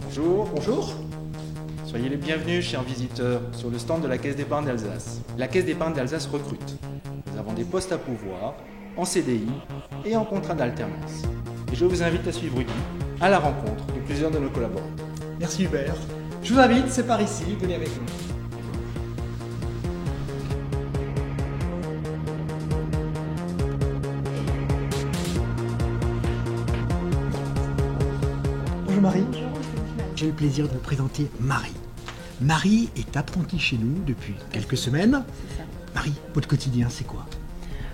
Bonjour. Bonjour. Soyez les bienvenus, chers visiteurs, sur le stand de la Caisse d'épargne d'Alsace. La Caisse d'épargne d'Alsace recrute. Nous avons des postes à pourvoir, en CDI et en contrat d'alternance. Et je vous invite à suivre Rudy à la rencontre de plusieurs de nos collaborateurs. Merci Hubert. Je vous invite, c'est par ici, venez avec nous. Bonjour Marie. J'ai le plaisir de vous présenter Marie. Marie est apprentie chez nous depuis quelques semaines. C'est ça. Marie, votre quotidien, c'est quoi?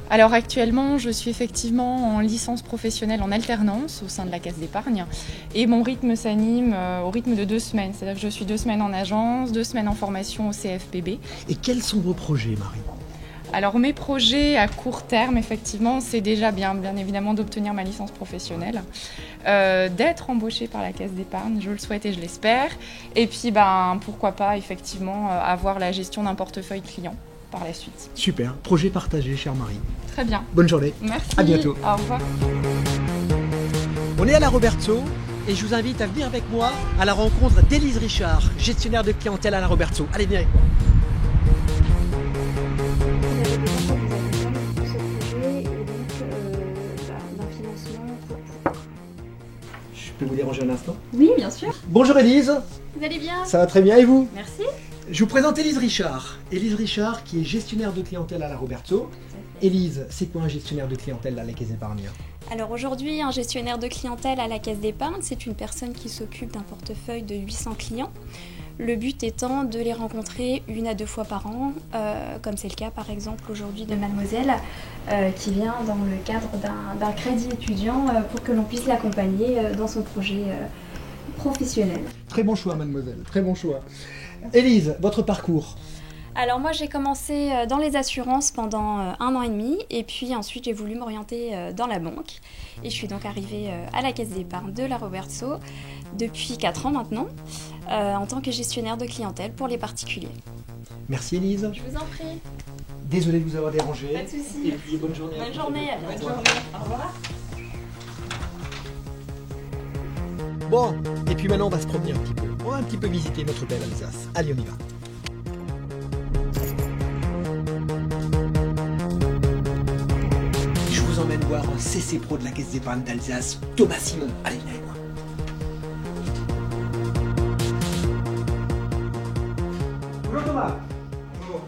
Alors actuellement, je suis effectivement en licence professionnelle en alternance au sein de la Caisse d'épargne et mon rythme s'anime au rythme de 2 semaines. C'est-à-dire que je suis 2 semaines en agence, 2 semaines en formation au CFPB. Et quels sont vos projets, Marie? Alors mes projets à court terme, effectivement, c'est déjà bien évidemment d'obtenir ma licence professionnelle, d'être embauchée par la Caisse d'épargne, je le souhaite et je l'espère. Et puis pourquoi pas effectivement avoir la gestion d'un portefeuille client par la suite. Super, projet partagé, chère Marie. Très bien. Bonne journée. Merci. À bientôt. Au revoir. On est à la Roberto et je vous invite à venir avec moi à la rencontre d'Élise Richard, gestionnaire de clientèle à la Roberto. Allez, venez avec moi. Je peux vous déranger un instant? Oui, bien sûr. Bonjour Élise, Vous allez bien? ça va très bien et vous? Merci. Je vous présente Élise Richard. Élise Richard qui est gestionnaire de clientèle à la Roberto. Élise, c'est quoi un gestionnaire de clientèle à la Caisse d'épargne? Alors aujourd'hui, un gestionnaire de clientèle à la Caisse d'épargne, c'est une personne qui s'occupe d'un portefeuille de 800 clients. Le but étant de les rencontrer 1 à 2 fois par an, comme c'est le cas par exemple aujourd'hui de Mademoiselle, qui vient dans le cadre d'un crédit étudiant pour que l'on puisse l'accompagner dans son projet professionnel. Très bon choix, mademoiselle, très bon choix. Élise, votre parcours? Alors moi j'ai commencé dans les assurances pendant 1 an et demi et puis ensuite j'ai voulu m'orienter dans la banque et je suis donc arrivée à la Caisse d'épargne de la Roberto depuis 4 ans maintenant en tant que gestionnaire de clientèle pour les particuliers. Merci Élise. Je vous en prie. Désolé de vous avoir dérangé. Pas de soucis. Et puis bonne journée. Bonne journée. Bonne Bonne journée. Au revoir. Bon, et puis maintenant on va se promener un petit peu. On va un petit peu visiter notre belle Alsace. Allez, on y va. Je vous emmène voir un CC Pro de la Caisse d'épargne d'Alsace, Thomas Simon. Allez, venez avec moi. Bonjour Thomas. Bonjour.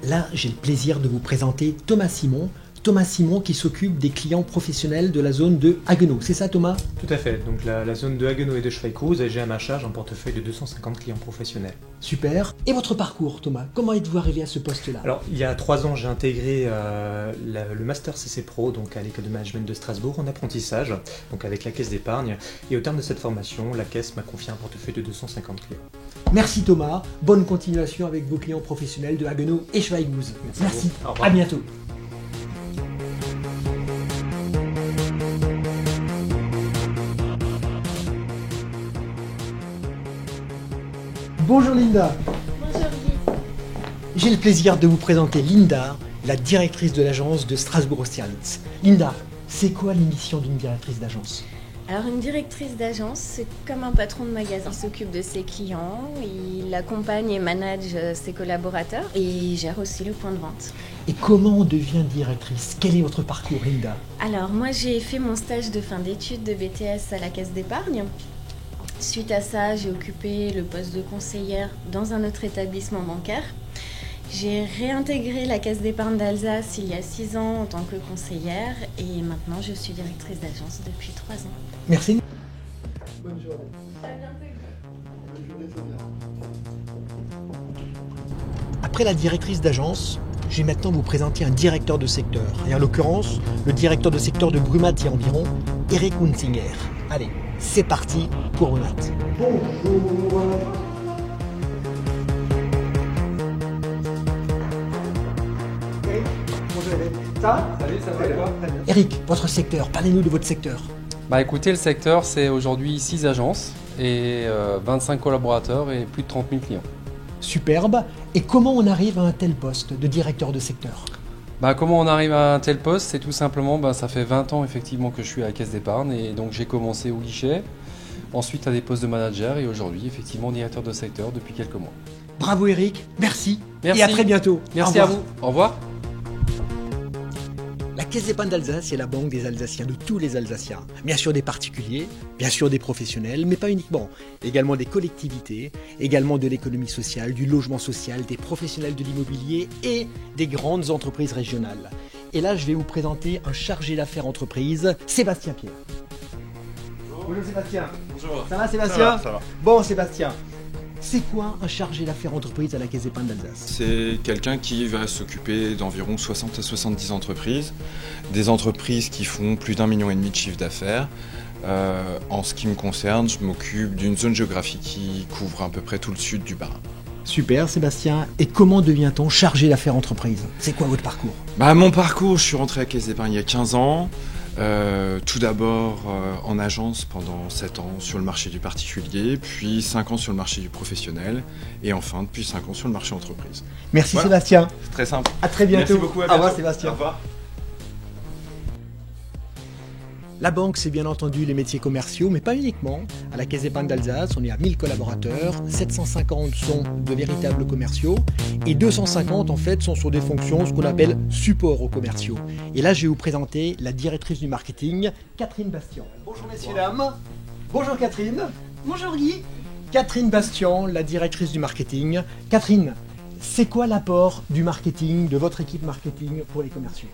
Là, j'ai le plaisir de vous présenter Thomas Simon. Thomas Simon qui s'occupe des clients professionnels de la zone de Haguenau. C'est ça Thomas? Tout à fait. Donc la zone de Haguenau et de Schweighouse, et j'ai à ma charge un portefeuille de 250 clients professionnels. Super. Et votre parcours Thomas? Comment êtes-vous arrivé à ce poste-là? Alors il y a 3 ans, j'ai intégré le Master CC Pro donc à l'École de Management de Strasbourg en apprentissage, donc avec la Caisse d'épargne. Et au terme de cette formation, la Caisse m'a confié un portefeuille de 250 clients. Merci Thomas. Bonne continuation avec vos clients professionnels de Haguenau et Schweighouse. Merci. Au revoir. À bientôt. Bonjour Linda. Bonjour Guy. J'ai le plaisir de vous présenter Linda, la directrice de l'agence de Strasbourg-Austerlitz. Linda, c'est quoi l'émission d'une directrice d'agence? Alors une directrice d'agence, c'est comme un patron de magasin. Il s'occupe de ses clients, il accompagne et manage ses collaborateurs et il gère aussi le point de vente. Et comment on devient directrice? Quel est votre parcours Linda? Alors moi j'ai fait mon stage de fin d'études de BTS à la Caisse d'épargne. Suite à ça, j'ai occupé le poste de conseillère dans un autre établissement bancaire. J'ai réintégré la Caisse d'épargne d'Alsace il y a 6 ans en tant que conseillère et maintenant je suis directrice d'agence depuis 3 ans. Merci. Bonne journée. Bonne journée, Fabien. Après la directrice d'agence, je vais maintenant vous présenter un directeur de secteur. Et en l'occurrence, le directeur de secteur de Brumat et environ, Eric Munzinger. Allez, c'est parti pour Brumat. Bonjour. Bonjour Hélène. Ça va? Salut, ça va et toi? Eric, votre secteur, parlez-nous de votre secteur. Écoutez, le secteur, c'est aujourd'hui 6 agences et 25 collaborateurs et plus de 30 000 clients. Superbe. Et comment on arrive à un tel poste de directeur de secteur? Comment on arrive à un tel poste? C'est tout simplement, ça fait 20 ans effectivement que je suis à la caisse d'épargne et donc j'ai commencé au guichet, ensuite à des postes de manager et aujourd'hui effectivement directeur de secteur depuis quelques mois. Bravo Eric, merci. Merci. Et à très bientôt. Merci à vous. Au revoir. La Caisse d'épargne d'Alsace est la banque des Alsaciens, de tous les Alsaciens. Bien sûr des particuliers, bien sûr des professionnels, mais pas uniquement. Également des collectivités, également de l'économie sociale, du logement social, des professionnels de l'immobilier et des grandes entreprises régionales. Et là, je vais vous présenter un chargé d'affaires entreprise, Sébastien Pierre. Bonjour Sébastien. Bonjour. Ça va Sébastien? Ça va. Bon Sébastien, c'est quoi un chargé d'affaires entreprise à la Caisse d'épargne d'Alsace? C'est quelqu'un qui va s'occuper d'environ 60 à 70 entreprises, des entreprises qui font plus d'1,5 million de chiffre d'affaires. En ce qui me concerne, je m'occupe d'une zone géographique qui couvre à peu près tout le sud du Bas-Rhin. Super Sébastien, et comment devient-on chargé d'affaires entreprise? C'est quoi votre parcours? Mon parcours, je suis rentré à la Caisse d'épargne il y a 15 ans. Tout d'abord en agence pendant 7 ans sur le marché du particulier, puis 5 ans sur le marché du professionnel, et enfin depuis 5 ans sur le marché entreprise. Merci Voilà. Sébastien. C'est très simple. À très bientôt. Merci beaucoup, à Au revoir bientôt. Sébastien. Au revoir. La banque, c'est bien entendu les métiers commerciaux, mais pas uniquement. À la Caisse d'épargne d'Alsace, on est à 1000 collaborateurs, 750 sont de véritables commerciaux, et 250 en fait sont sur des fonctions, ce qu'on appelle support aux commerciaux. Et là, je vais vous présenter la directrice du marketing, Catherine Bastian. Bonjour messieurs, dames. Bonjour Catherine. Bonjour Guy. Catherine Bastian, la directrice du marketing. Catherine, c'est quoi l'apport du marketing, de votre équipe marketing pour les commerciaux?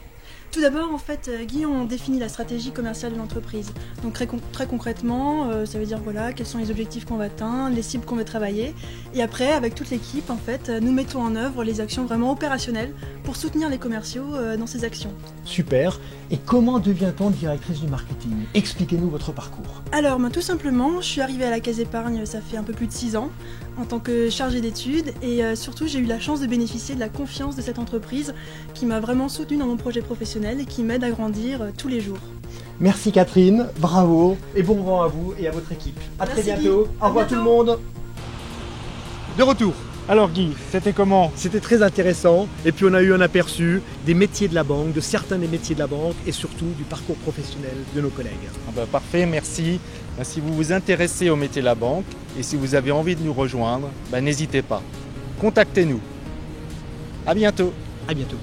Tout d'abord, en fait, Guy, on définit la stratégie commerciale de l'entreprise. Donc très concrètement, ça veut dire voilà, quels sont les objectifs qu'on va atteindre, les cibles qu'on veut travailler. Et après, avec toute l'équipe, en fait, nous mettons en œuvre les actions vraiment opérationnelles pour soutenir les commerciaux dans ces actions. Super. Et comment devient-on directrice du marketing? Expliquez-nous votre parcours. Alors, tout simplement, je suis arrivée à la Caisse d'épargne, ça fait un peu plus de 6 ans, en tant que chargée d'études. Et surtout, j'ai eu la chance de bénéficier de la confiance de cette entreprise qui m'a vraiment soutenue dans mon projet professionnel et qui m'aide à grandir tous les jours. Merci Catherine, bravo et bon vent à vous et à votre équipe. À très Merci bientôt. Guy. Au revoir À tout le bientôt. monde. De retour. Alors Guy, c'était comment? C'était très intéressant et puis on a eu un aperçu des métiers de la banque, de certains des métiers de la banque et surtout du parcours professionnel de nos collègues. Parfait, merci. Si vous vous intéressez au métier de la banque et si vous avez envie de nous rejoindre, n'hésitez pas. Contactez-nous. À bientôt. À bientôt.